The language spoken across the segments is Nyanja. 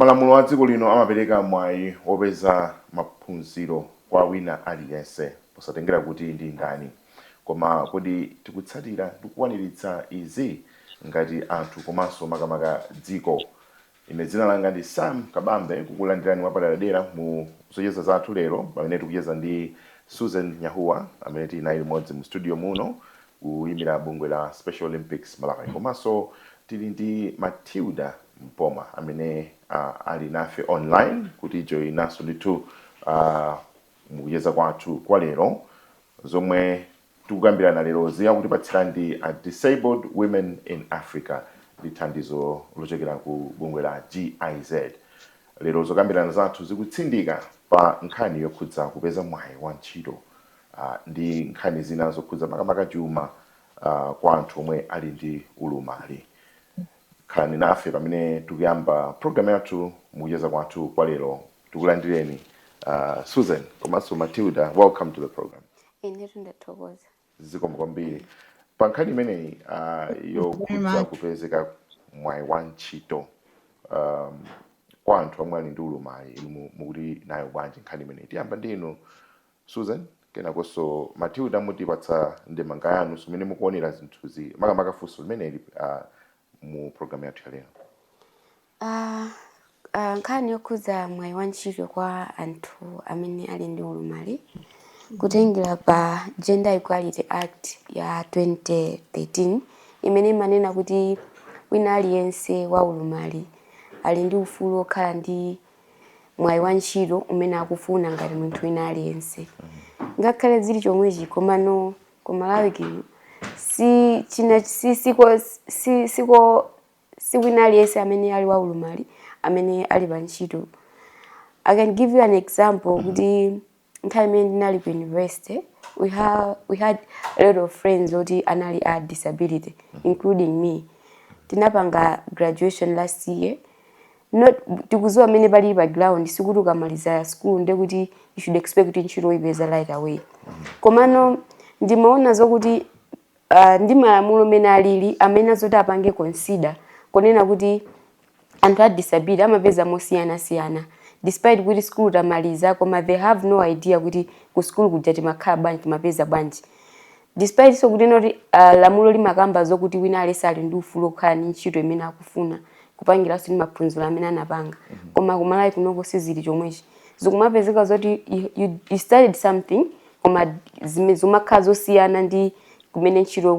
Malamulo a dziko lino amapereka mwayi wopeza maphunziro kwa wina aliyense posatengera kuti ndi ndani, koma kodi tikutsatira ndikukwaniritsa izi ngati anthu komanso makamaka dziko? Ine dzina langa ndi Sam Kabambe, kukulandirani mwapaderadera mu zocheza zathu lero pamene tikucheza ndi Susan Nyahuwa amene tili naye limodzi mu studio muno kuyimbira bungwe la Special Olympics Malawi, komanso tili ndi Matilda Mpoma amene ali nafe online kuti join naso ndithu mukucheza kwathu kwa lero, zomwe tikukambirana lero zikutipatsira ndi Disabled Women in Africa, ndi thandizo lochokera ku bungwe la GIZ. Lero zokambirana zathu zikutsindika pa nkhani yokhudza kupeza mwayi wa ntchito ndi nkhani zina zokhudza makamaka chuma kwa anthu omwe ali ndi ulumali. Khalani nafe pamene tikuyamba program yathu mukucheza kwathu kwa lero. Tikulandireni Susan komanso Matilda, welcome to the program. Inetu ndathokoza. Zikomo kwambiri pa nkhani imeneyi yokhudza kupezeka mwayi wa ntchito kwa anthu omwe ali ndi ulumali. Mukuti nayo bwanji nkhani imeneyi? Tiyamba ndinu Susan, kenakonso Matilda mutipatsa ndemanga yanu zimene mukuonera zinthuzi makamaka funso limeneli mu program yathu ya lero. Nkhani yokhudza mwayi wa ntchito kwa anthu amene ali ndi ulumali kutengera pa Gender Equality Act ya 2013 imene imanena kuti wina aliyense wa ulumali ali ndi ufulu okhala ndi mwayi wa ntchito umene akufuna ngati munthu wina aliyense. Ngakhale zili chomwechi komano ku Malawi kino si wina aliyense amene ali wa ulumali amene ali pa ntchito. I can give you an example kuti nthawi imene ndinali ku university we had a lot of friends oti anali a disability including me. Tinapanga graduation last year. Not tikuziwa amene pali background sikuti ukamaliza school nde kuti you should expect kuti ntchito ipeza right away. Komano ndimaona zokuti ndi malamulo mene alili amene zoti apange consider konena kuti anthu a disability amapeza mosiyana despite kuti school tamaliza koma they have no idea kuti ku school kuja timakhala bwanji timapeza bwanji. Despite so kuti noti lamulo limakamba zokuti wina aliyense ali ndi ufulu okhala ndi ntchito imene akufuna kupangiranso ndi maphunziro amene anapanga, koma ku Malawi kunoko sizili chomwechi. Zikumapezeka zoti you studied something koma zimakhala zosiyana ndi kumene ntchito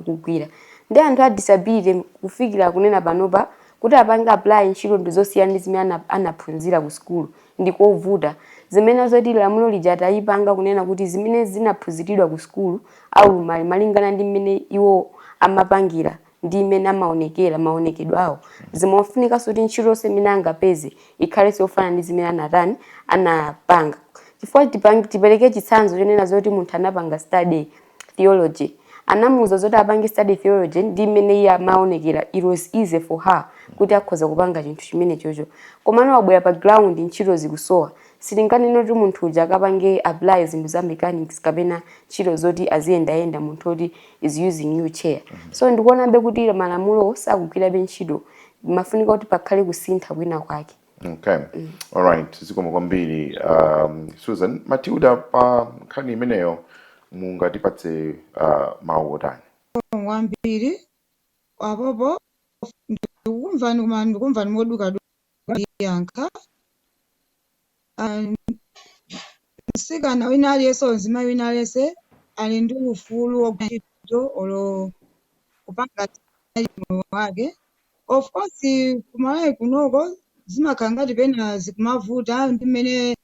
kugwira. Ndi anthu a disability kufikira kunena panopa kuti apange apply ntchito ndizosiyana ndi zimene anaphunzira ku school ndikovuta. Zimene zoti lamulo lija tayipanga kunena kuti zimene zinaphunziridwa ku school au malingana ndi mmene iwo amapangira ndi imene amaonekera maonekedwe awo zimafunika kuti ntchito semene angapeze ikhale sofana ndi zimene anapanga. Chifukwa tipereke chitsanzo chonena zoti munthu anapanga study theology, anamuza zoti apange study theology ndi imene iye amaonekera it was easy for her kuti akhoza kupanga chinthu chimene chocho. Komano wabwera pa ground ntchito zikusowa, sitinganene kuti munthu uja akapange apply zinthu za mechanics kapena ntchito zoti aziyendayenda munthu oti is using wheelchair. So ndikuonabe kuti malamulo sakugwirabe ntchito, mafunika kuti pakhale kusintha kwina kwake. Okay. All right. Zikomo kwambiri Susan. Matilda, pa nkhani imeneyo mungatipatse mawu otani? Wambiri apopo ndikumva moduka yankha msikana wina aliyense mzima wina aliyense ali ndi ufulu wogwira olo kupanga moyo wake. Of course kumalawi kunoko zimakhala ngati pena zikumavuta ndi mmene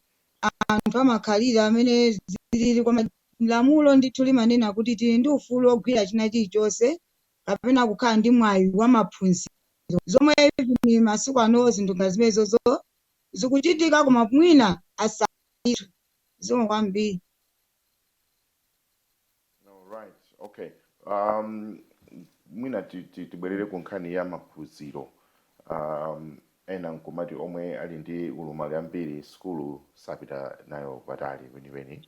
anthu amakhalira amene zilili kwa lamulo ndithu limanena kuti tili ndi ufulu wogwira china chilichonse kapena kukhala ndi mwayi wa maphunziro, zomwe ni masiku ano zinthu ngazimenezo zikuchitika koma mwina asaitu zomwe kwambiri. All right. Okay. Mwina tibwerere ku nkhani ya maphunziro. Ena nkumati omwe ali ndi ulumali ambiri skulu sapita nayo patali kwenikweni.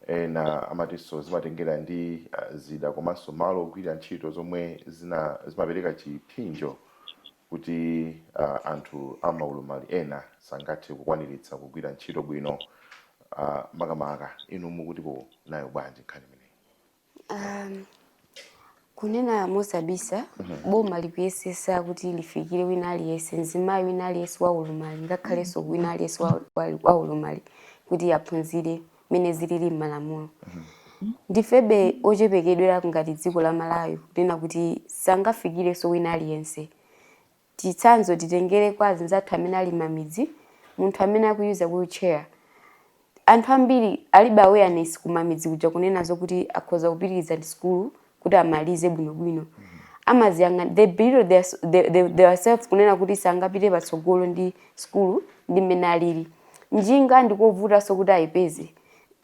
Ena amatinso zimatengera ndi zida komanso malo ogwira ntchito zomwe zimapereka chipinjo kuti anthu amaulumali ena sangathe kukwaniritsa kugwira ntchito bwino makamaka inu mukutipo nayo bwanji nkhani imeneyi? Kunena mosabisa boma likuyesesa kuti lifikire wina aliyense, mzimayi wina aliyense wa ulumali ngakhalenso wina aliyense wa ulumali kuti aphunzire mene zilili m'malamulo. Ndifebe ochepekedwera ngati dziko la Malawi kunena kuti sangafikirenso wina aliyense. Chitsanzo titengere kwa anzathu amene ali mamidzi, munthu amene akuyuza wheelchair. Anthu ambiri alibe awareness kumamidzi kuja kunena zokuti akhoza kupitiriza ndi skulu kuti amalize bwinobwino. Amaziyanga they build themselves kunena kuti sangapite patsogolo ndi skulu ndi mmene alili. Njinga ndikovuta so kuti ayipeze.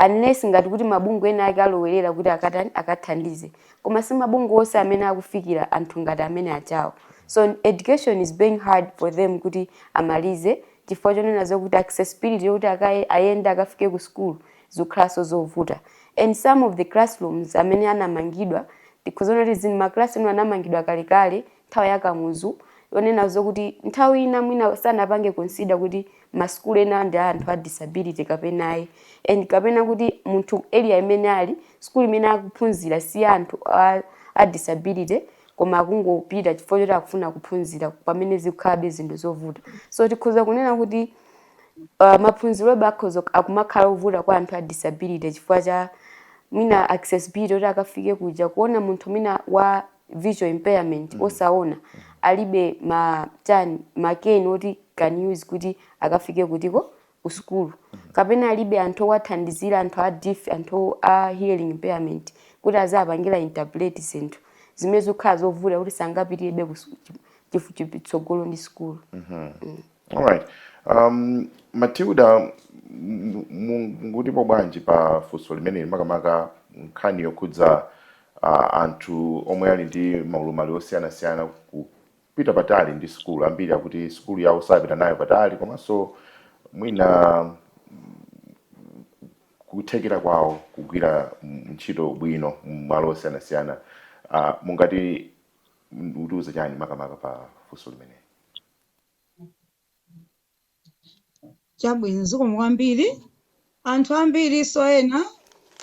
Unless ngati kuti mabungwe ena ake alowerera kuti akathandize. Koma si mabungwe onse amene akufikira anthu ngati amene achawo. So education is being hard for them kuti amalize chifukwa chonena zokuti accessibility yokuti ayenda akafike ku school zikhalanso zovuta. And some of the classrooms amene anamangidwa tikuzona kuti zin classroom anamangidwa kalekale nthawi yakamuzu yonena zokuti nthawi ina mwina sanapange consider kuti maskulu ena ndi anthu a disability kapenayi, and kapena kuti munthu area imene ali skulu imene akuphunzira si anthu a disability koma akungopita chifukwa choti akufuna kuphunzira pamene zikukhala zinthu zovuta. So tikhoza kunena kuti maphunziro bakhoza akumakhala ovuta kwa anthu a disability chifukwa cha mwina accessibility kuti akafike kuja kuona munthu mwina wa visual impairment osaona alibe makeni oti can use kuti akafike kutiko ku skulu, kapena alibe anthu owathandizira, anthu a deaf, anthu a hearing impairment kuti azapangira interpret zinthu zimene zikukhala zovuta kuti sangapitirebe chitsogolo ndi skulu. Alright. Matilda, mungutipo bwanji pa funso limene makamaka nkhani yokhudza anthu omwe ali ndi maulumali osiyanasiyana kupita patali ndi skulu, ambiri akuti skulu yawo sapita nayo patali komanso mwina kuthekera kwawo kugwira ntchito bwino m'malo osiyanasiyana. Mungati utiuze chani makamaka pa funso limene? Chabwino zikomo kwambiri. Anthu ambiri so ena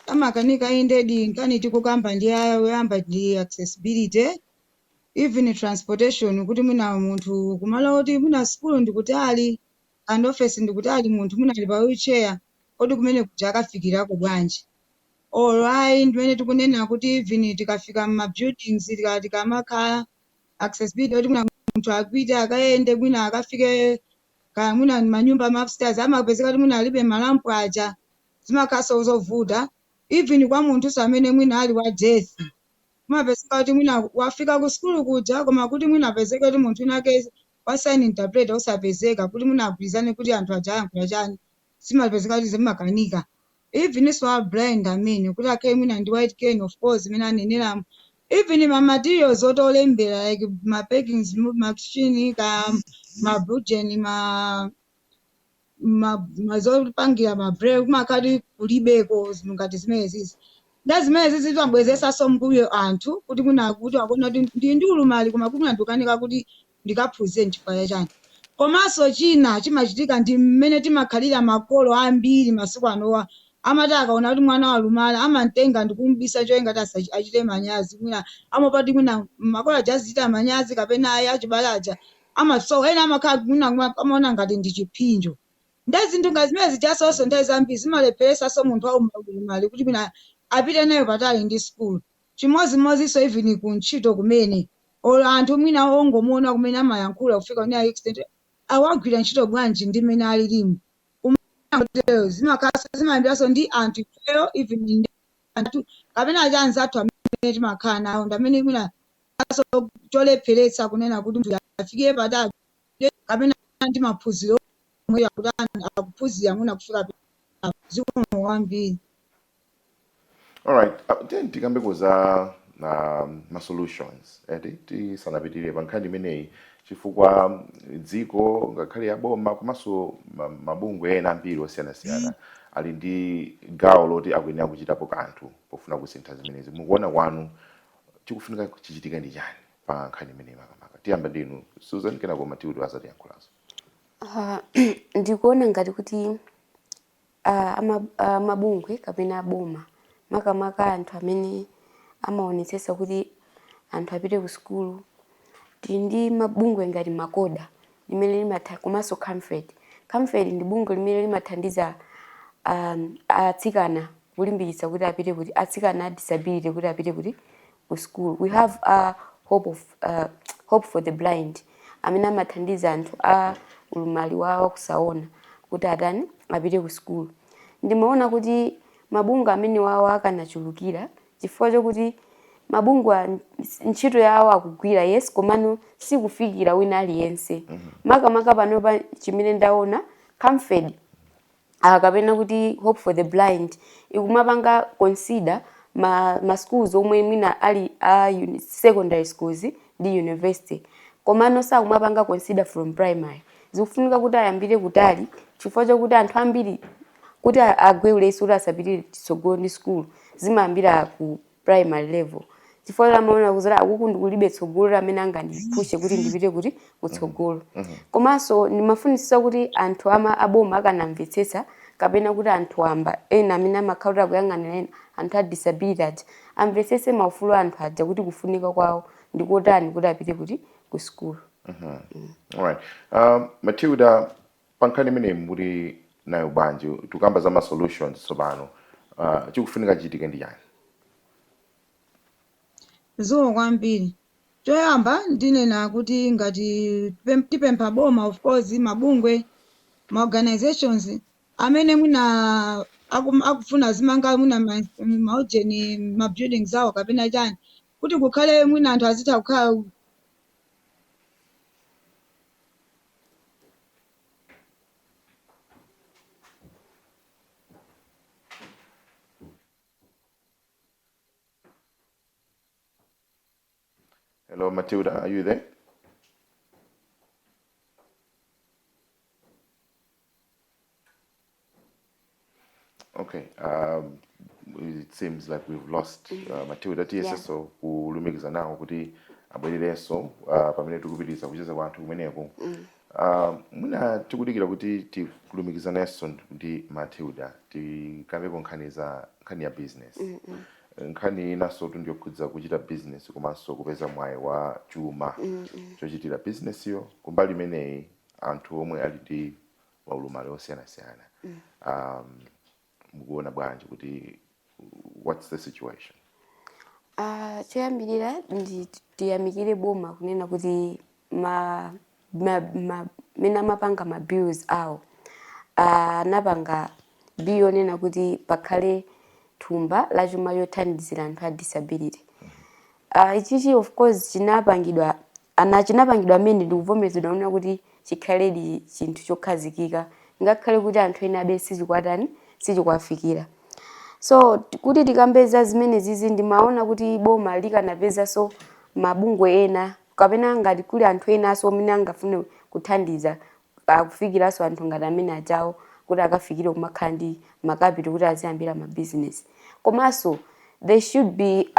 amakanika indedi nkani tikukamba ndi ayamba ndi accessibility, even transportation kuti mwina munthu kumala kuti mwina skulu ndikuti ali and office ndikuti ali munthu mwina ali pa wheelchair kodi kumene kuja akafikirako bwanji. Alright, ndimene tikunena kuti even tikafika mma buildings tikamakhala accessibility kuti mwina munthu apite akayende mwina akafike mwina manyumba ma upstairs amapezeka kuti mwina alibe malampu aja zimakhaso zovuta. Even kwa munthu amene mwina ali wa deaf kumapezeka kuti mwina wafika ku skulu kuja koma kuti mwina apezeka kuti munthu inake wa sign interpreter osapezeka kuti mwina agwirizane kuti anthu aja ayankhula chani zimapezeka kuti zimakanika. Even so a blind amene kuti akhe mwina ndi white cane of course imene anenera. Even ma materials otolembera like ma packings machine ma bujen mazopangira ma braille kumakati kulibeko ngati zimene zizi. Ndazimene zizi zimabwezesa so mbuyo anthu kuti mwina kuti akona kuti ndi ulumali koma kuti ndikanika kuti ndikaphunzire nchifukwa chani. Komanso china chimachitika ndi mmene timakhalira makolo ambiri masiku anowa amati akaona kuti mwana walumala amamtenga ndikumbisa choyenga kuti achite manyazi mwina amapati mwina makolo aja azichita manyazi kapena ayi achibalaja so ena amakhala mwina amaona ngati ndi chipinjo. Ndazinthu ngati zimene zijasonso ndayi zambiri zimalepheresa so munthu waulumali kuti mwina apite nayo patali ndi skulu. Chimodzimodzinso even ku ntchito kumene anthu mwina ongomuona kumene amayankhula kufika ni extent awagwira ntchito bwanji ndi mmene alilimu. Zimayambiranso ndi anthu ifeyo even ndi anthu kapena aja anzathu amene timakhala nawo ndamene mwina cholepheretsa kunena kuti munthu afikire patali kapena ndi maphunziro omwe kuti akuphunzira mwina kufika zikomo kwambiri. Alright, then tikambe za ma solutions tisanapitire pa nkhani imeneyi chifukwa dziko ngakhale yaboma komanso mabungwe ena ambiri osiyanasiyana ali ndi gawo loti akuyenera kuchitapo kanthu pofuna kusintha zimenezi. Mukuona kwanu chikufunika chichitika ndi chani pa nkhani imeneyi makamaka? tiyamba ndinu Susan kenako Matilda azatiyankhulaso. Ndikuona ngati kuti mabungwe kapena boma makamaka anthu amene amaonetsetsa kuti anthu apite ku sukulu ndi mabungwe ngati makoda limene komanso Comfort ndi bungwe limene limathandiza atsikana kulimbikitsa kuti apite kuti atsikana a disability kuti apite kuti ku school. We have hope for the blind amene amathandiza anthu a ulumali wa kusaona kuti atani apite ku school. Ndimaona kuti mabungwe amene wawo akanachulukira chifukwa chokuti mabungwe ntchito yawo akugwira yes komano sikufikira wina aliyense. Makamaka pano pa chimene ndaona Comfort kapena kuti Hope for the Blind ikumapanga consider ma schools omwe mwina ali secondary schools ndi university komano sakumapanga consider from primary. Zikufunika kuti ayambire kutali chifukwa chokuti anthu ambiri kuti agwe ulesi kuti asapitire tsogolo ndi school zimayambira ku primary level. Chifukwa amaona kuzala akuku kulibe tsogolo amene angandipushe kuti ndipite kuti kutsogolo. Komanso ndimafunisisa kuti anthu aboma akanamvetsetsa kapena kuti anthu amba ena amene amakhala kuyang'anira anthu a disability amvetsetse maufulu anthu aja kuti kufunika kwawo ndikotani kuti apite kuti ku school. Alright. Matilda, pankhani imene muli nayo bwanji tukamba za ma solutions tsopano chikufunika chitike ndi chani? Zikomo kwambiri. Choyamba ndinena kuti ngati tipempha boma of course mabungwe ma organizations amene mwina akufuna zimanga mwina maujeni ma buildings awo kapena chani kuti kukhale mwina anthu azitha kukhala. Hello, Matilda, are you there? Okay, it seems like we've lost Matilda TSSO kulumikiza nawo kuti abwererenso pamene tikupitiriza kucheza kwa anthu kumeneko. Mwina tikudikira kuti tikulumikizanenso ndi Matilda tikamvepo nkhani ya business. Nkhani inaso tundiyokhudza kuchita business komanso kupeza mwayi wa chuma chochitira business yo kumbali imeneyi anthu omwe ali ndi maulumali osiyanasiyana. Mukuona bwanji kuti what's the situation? Choyambirira tiyamikire boma kunena kuti mena mapanga ma bills awo anapanga bill nena kuti pakhale thumba la chuma yothandizira anthu a disability. Ichichi of course chinapangidwa amene ndikuvomezedwa nena kuti chikhale chinthu chokhazikika ngakhale kuti anthu ena abe sichikwafikira. So kuti tikambeza zimene zizi ndimaona kuti boma likanapeza so mabungwe ena kapena ngati kuli anthu ena so amene angafune kuthandiza akufikiranso anthu ngati amene ajawo kuti akafikire kumakhala ndi makapito kuti aziyambira ma business. Komanso there should be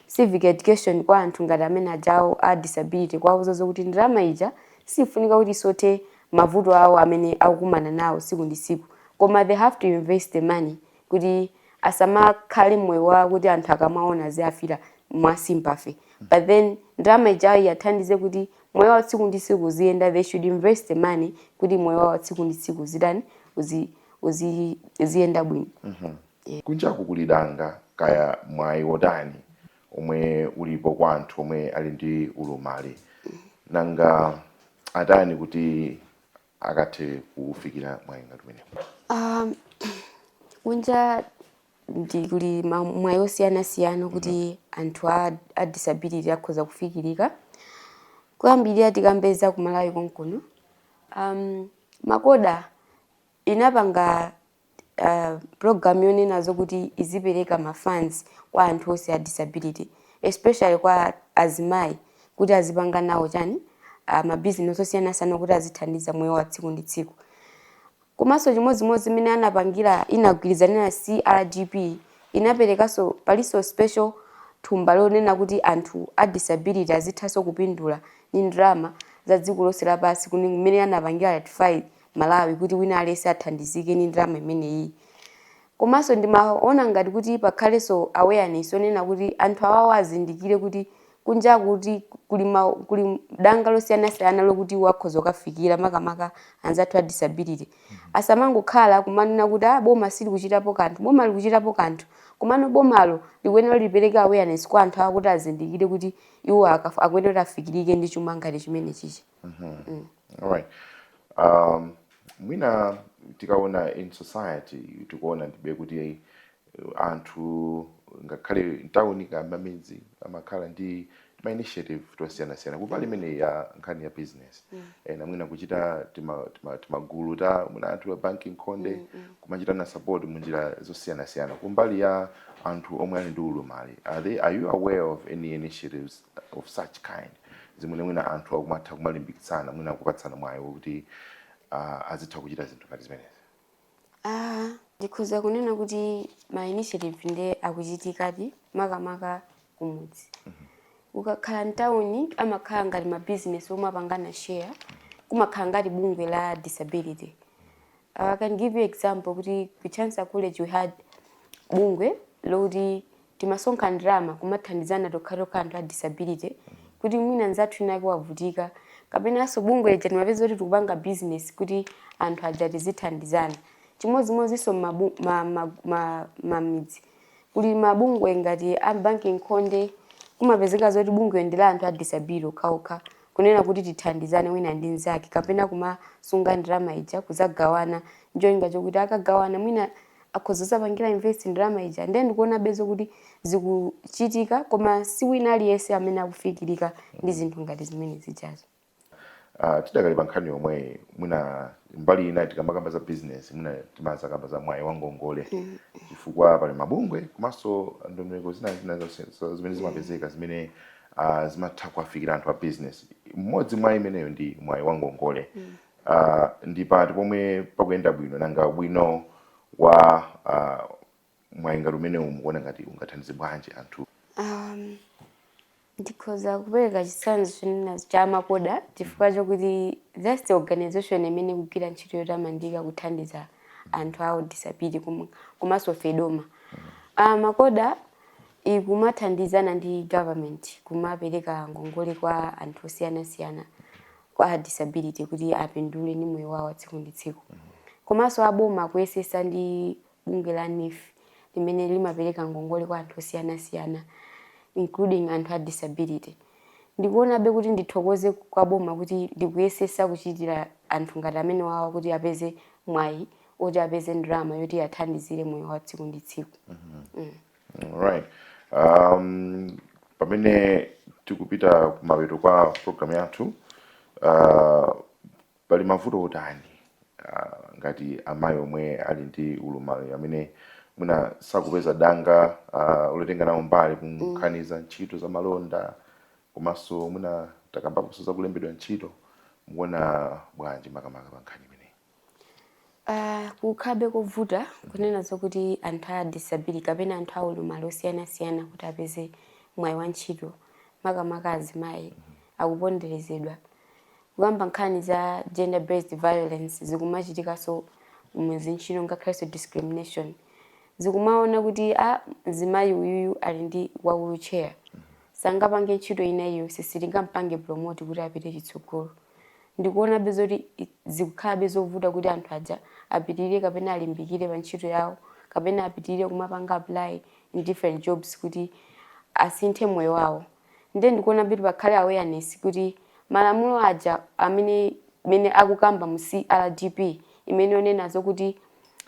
civic education kwa anthu ngati amene ajawo a disability kwawo kuti ndalama ija sifunika kuti sote mavuto awo amene akukumana nawo siku ndi siku. Koma they have to invest the money kuti asamakhale moyo wa kuti anthu akamaona ziafira mwa sympathy. But then ndalama ija yathandize kuti moyo wa tsiku ndi siku ziyenda. They should invest the money kuti moyo wa tsiku ndi siku zidani uziyenda bwino. Kunjaku kulidanga kaya mwayi wotani omwe ulipo kwa anthu omwe ali ndi ulumali nanga atani kuti akathe kufikira mwayi ngati umenewu? Kunja ndikuli mwayi osiyanasiyana kuti anthu a disability akhoza kufikirika. Kuyambirira tikambeza ku Malawi konkuno makoda inapanga program yonenazo kuti izipereka ma funds kwa anthu onse a disability especially kwa azimayi kuti azipanga nawo chani ma business osiyanasiyana kuti azithandiza moyo wa tsiku ndi tsiku. Komanso chimodzimodzi imene anapangira inagwirizana na CRGP inaperekaso paliso special thumba lonena kuti anthu a disability azithaso kupindula ni drama za dziko lonse lapansi kumene anapangira ratify Malawi kuti wina aliyense athandizike ni drama imeneyi. Komanso ndimaona ngati kuti pakhalenso awareness onena kuti anthu awawo azindikire kuti kunja kuti kuli danga losiyanasiyana lokuti wakhoza kufikira makamaka anzathu a disability. Asamangokhala kumanena kuti boma sili kuchitapo kanthu, boma likuchitapo kanthu. Komano bomalo likuyenera lipereke awareness kwa anthu akuti azindikire kuti iwo akuyenera afikirike ndi chuma ngati chimene chichi. Alright. Mwina tikaona in society tikuona ndibe kuti anthu ngakhale ntawuni kamamidzi amakhala ndi ma initiative tosiyana-siyana kupali imene ya nkhani ya business. Na mwina kuchita timagulu ta mwina anthu a banking konde kumachita na support munjira zosiyana-siyana kumbali ya anthu omwe ali ndi ulumali. Are you aware of any initiatives of such kind zimene mwina anthu akumatha kumalimbikitsana mwina kupatsana mwayi kuti azitha kuchita zinthu ngati zimenezi? Ndikhoza kunena kuti ma initiative nde akuchitikadi makamaka kumudzi. Ukakhala ntawuni amakhala ngati ma business omwe apangana share kumakhala ngati bungwe la disability. I can give you example kuti ku Chansa College we had bungwe loti timasonka ndrama kumathandizana tokha anthu a disability kuti mwina nzathu inake wavutika kapenanso bungwe lija timapeza kuti tikupanga business kuti anthu aja tizithandizana. Chimodzimodzinso mamidzi kuli mabungwe ngati a banking konde kumapezeka zoti bungwe ndi la anthu a disability okhaokha kunena kuti tithandizane wina ndi nzake kapena kumasunga ndrama ija kuzagawana njoyinga chokuti akagawana mwina akhoza kusapangira invest ndrama ija then ndikuona bezo kuti zikuchitika koma si wina aliyense amene akufikirika ndi zinthu ngati zimene zijazo. Tidakali pankhani yomwe mwina mbali ina tikamakamba za business mwina timaza kamba za mwayi wangongole chifukwa pali mabungwe komanso ndondomeko zina zimene zimapezeka zimene zimatha kuwafikira anthu a business. Mmodzi mwa imeneyo ndi mwayi wangongole. Ndi pati pomwe pakuyenda bwino nanga bwino wa mwayi ngati umene umukuona ngati ungathandize bwanji anthu? Ndikhoza kupereka chitsanzo chinena cha makoda chifukwa chokuti that's the organization imene ikugwira ntchito yotamandika kuthandiza anthu a disability komanso fedoma. Makoda ikumathandizana ndi government kumapereka ngongole kwa anthu osiyanasiyana kwa disability kuti apindule ndi moyo wawo tsiku ndi tsiku. Komanso aboma kuyesesa ndi bungwe la NIF limene limapereka ngongole kwa anthu osiyanasiyana including anthu a disability. Ndikuona be kuti ndithokoze kwa boma kuti ndikuyesesa kuchitira anthu ngati amene wawo kuti apeze mwayi oti apeze ndrama yoti athandizire moyo wa tsiku ndi tsiku. Alright. Pamene tikupita kumapeto kwa program yathu pali mavuto otani ngati amayi omwe ali ndi ulumali amene mwina sakupeza danga ulotenga nawo mbali kunkhaniza ntchito za malonda komanso mwina takambapo za kulembedwa ntchito mukuona bwanji makamaka pa nkhani imeneyi? Kukhabe kovuta kunena zokuti anthu a disability kapena anthu a ulumali osiyanasiyana kuti apeze mwayi wa ntchito makamaka azimayi akuponderezedwa. Kukamba nkhani za gender based violence zikumachitikanso muzintchito ngakhalenso discrimination. Zikumaona kuti zimayi uyuyu ali ndi wa wheelchair sangapange ntchito ina iyo sitingampange promote kuti apite chitsogolo. Ndikuona bezoti zikukhala bezovuta kuti anthu aja apitirire kapena alimbikire pa ntchito yawo kapena apitirire kumapanga apply in different jobs kuti asinthe moyo wawo. Ndikuona biti pakhale awareness kuti malamulo aja amene akukamba mu CRDP imene onena zokuti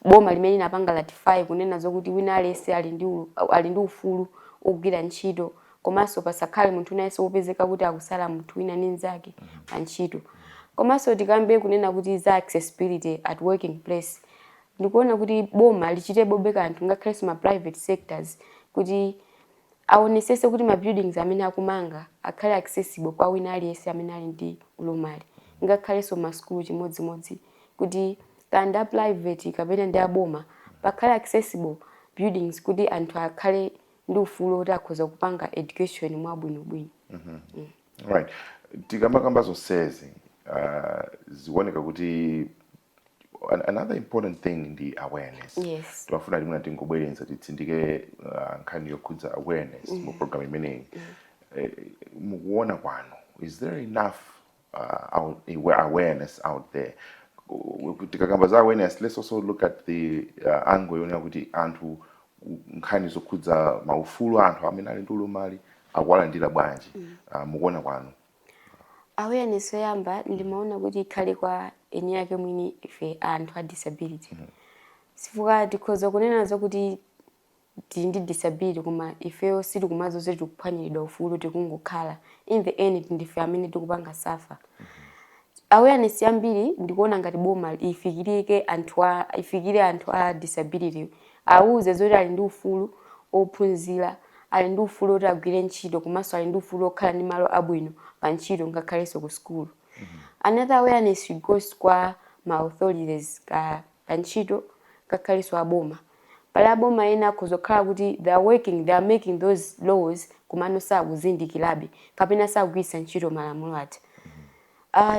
boma limene linapanga ratify kunena zokuti wina aliyense ali ndi ufulu ogwira ntchito komanso pasakhale munthu nayense wopezeka kuti akusala munthu wina ndi nzake pa ntchito. Komanso tikambe kunena kuti za accessibility at working place. Ndikuona kuti boma lichite bobeka anthu ngakhalenso ma private sectors kuti aonesese kuti ma buildings amene akumanga akhale accessible kwa wina aliyense amene ali ndi ulumali. Ngakhalenso ma school chimodzimodzi kuti kanda private kapena ndi aboma pakhale accessible buildings kuti anthu akhale ndi ufulu kuti akhoza kupanga education mwabwinobwino. Right. tikamakamba zonsezi zikuoneka kuti another important thing ndi awareness. Yes. Tiwafuna limuna tingobwerenza titsindike nkhani yokhudza awareness mu program imeneyi. Mukuona kwanu, is there enough awareness out there? Tikakamba za awareness, let's also look at the angle yonena kuti anthu nkhani zokhudza maufulu anthu amene ali ndi ulumali akuwalandira bwanji. Mukuona kwanu. Awareness yoyamba ndimaona kuti ikhale kwa eni yake mwini ife anthu a disability. Sifuka tikhoza kunena zokuti tili ndi disability koma ifeyo sitikumazo zoti tikuphwanyiridwa ufulu tikungokhala. In the end ndife amene tikupanga safa. Awareness yambiri ndikuona ngati boma ifikire anthu a disability. Awuze zoti ali ndi ufulu ophunzira, ali ndi ufulu oti agwire ntchito komanso ali ndi ufulu okhala ndi malo abwino pa ntchito ngakhalenso ku school. Another awareness goes kwa ma authorities ka ntchito ngakhalenso aboma. Pala aboma ena kuzokhala kuti they are making those laws kumano sakuzindikirabe kapena sakugwiritsa ntchito malamulo ati.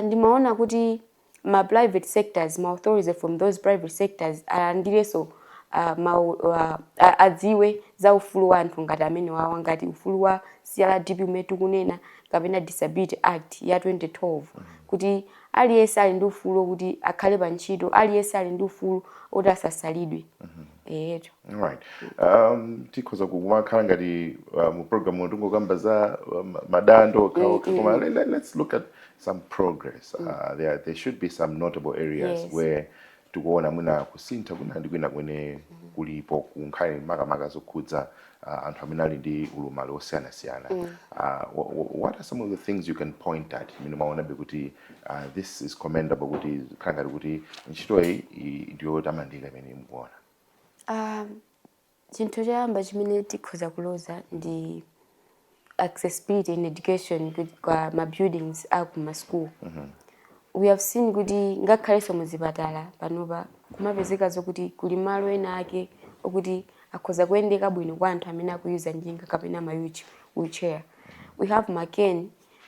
Ndimaona kuti ma private sectors, ma authorities from those private sectors alandireso adziwe za ufulu wa anthu ngati amene wawa ngati ufulu wa CRDP umene tikunena kapena Disability Act ya 2012 kuti aliyense ali ndi ufulu kuti akhale pa ntchito, aliyense ali ndi ufulu oti asasalidwe. Right. Tikhoza kumakhala ngati mu program tungokamba za madando koma let's look at some progress. There should be some notable areas where tikuona mwina kusintha kuna ndi kwina kwene kulipo kunkhale makamaka zokhudza anthu amene ali ndi ulumali osiyanasiyana. What are some of the things you can point at? Mino maonabe kuti this is commendable kuti khala ngati kuti ntchito iyi ndiyo tamandika imene mukuona. Chinthu choyamba chimene tikhoza kuloza ndi accessibility in education kwa ma buildings aku ma school. We have seen kuti ngakhalenso muzipatala panopa kumapezeka zokuti kuli malo ena ake okuti akhoza kuyendeka bwino kwa anthu amene akuyuza njinga kapena ma wheelchair. We have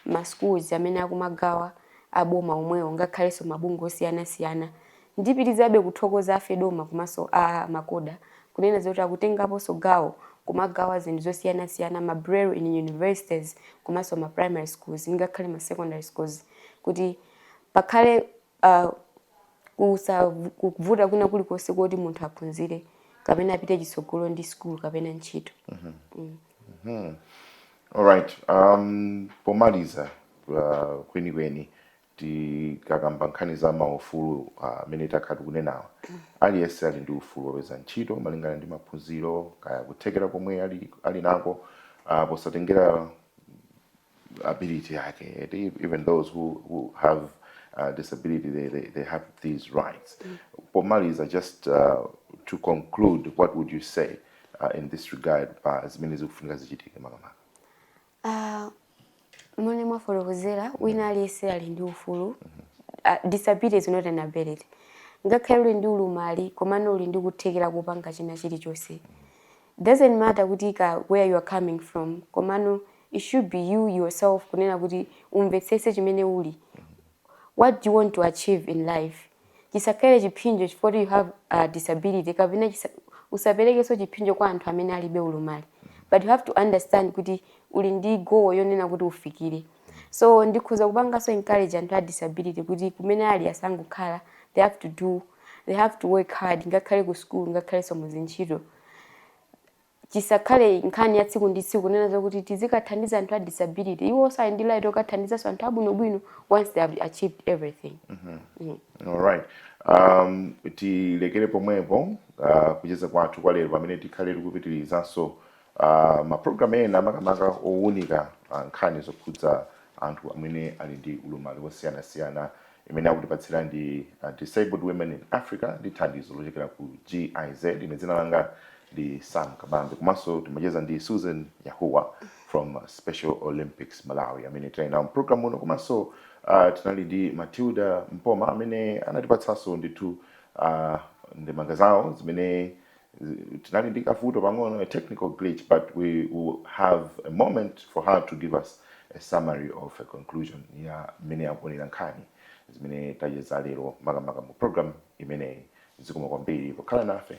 ma schools amene akumagawa aboma omwewo ngakhalenso mabungwe osiyanasiyana. Ndipitizabe kuthokoza afe doma kumaso makoda kunena zoti akutengaponso gawo kumagawa zinthu zosiyanasiyana ma braille in universities kumaso ma primary schools ngakhale ma secondary schools kuti pakhale kuvuta kuna kulikonse kuti munthu aphunzire kapena apite chitsogolo ndi school kapena ntchito. All right. Pomaliza kwenikweni tikakamba nkhani za maufulu amene takhatu kunenawa. Aliyense ali ndi ufulu wopeza ntchito malingana ndi maphunziro kaya kuthekera komwe ali nako posatengera ability yake. Even those who have disability, they have these rights. Pomaliza, just to conclude, what would you say in this regard as many zikufunika zichitike makamaka? Mone mwafotokozera wina aliyense ali ndi ufulu. Disability is not an ability. Ngakhale uli ndi ulumali komano uli ndi kuthekera kupanga china chilichonse. Doesn't matter kuti where you are coming from, komano it should be you yourself kunena kuti umvetsese chimene uli. What do you want to achieve in life? Chisakale chipinjo chifukwa you have a disability kapena usaperekeso chipinjo kwa anthu amene alibe ulumali. But you have to understand kuti uli ndi goal yonena kuti ufikire. So ndikhuza kupangaso encourage anthu a disability kuti kumene ali asangokhala, they have to work hard ngakhale ku school ngakhalenso muzintchito. Chisakale nkhani ya tsiku ndi tsiku kunena zokuti tizikathandiza anthu a disability. Iwo osali ndi light okathandizaso anthu abwinobwino once they have achieved everything. All right. Tilekere pomwepo kucheza kwathu kwa lero pamene tikhale tikupitirizanso maprogramu ena makamaka owunika nkhani zokhudza anthu amene ali ndi ulumali wosiyanasiyana imene akutipatsira ndi Disabled Women in Africa ndi thandizo lochokera ku GIZ. Ine dzina langa ndi Sam Kabambe komanso timacheza ndi Susan Yahuwa from Special Olympics Malawi amene tinayi program uno komanso tinali ndi Matilda Mpoma amene anatipatsanso ndithu ndemanga zawo zimene tinali ndi kavuto pang'ono, a technical glitch, but we will have a moment for her to give us a summary of a conclusion ya mmene akuonera nkhani zimene tacheza lero makamaka mu program imeneyi. Zikomo kwambiri pokhala nafe.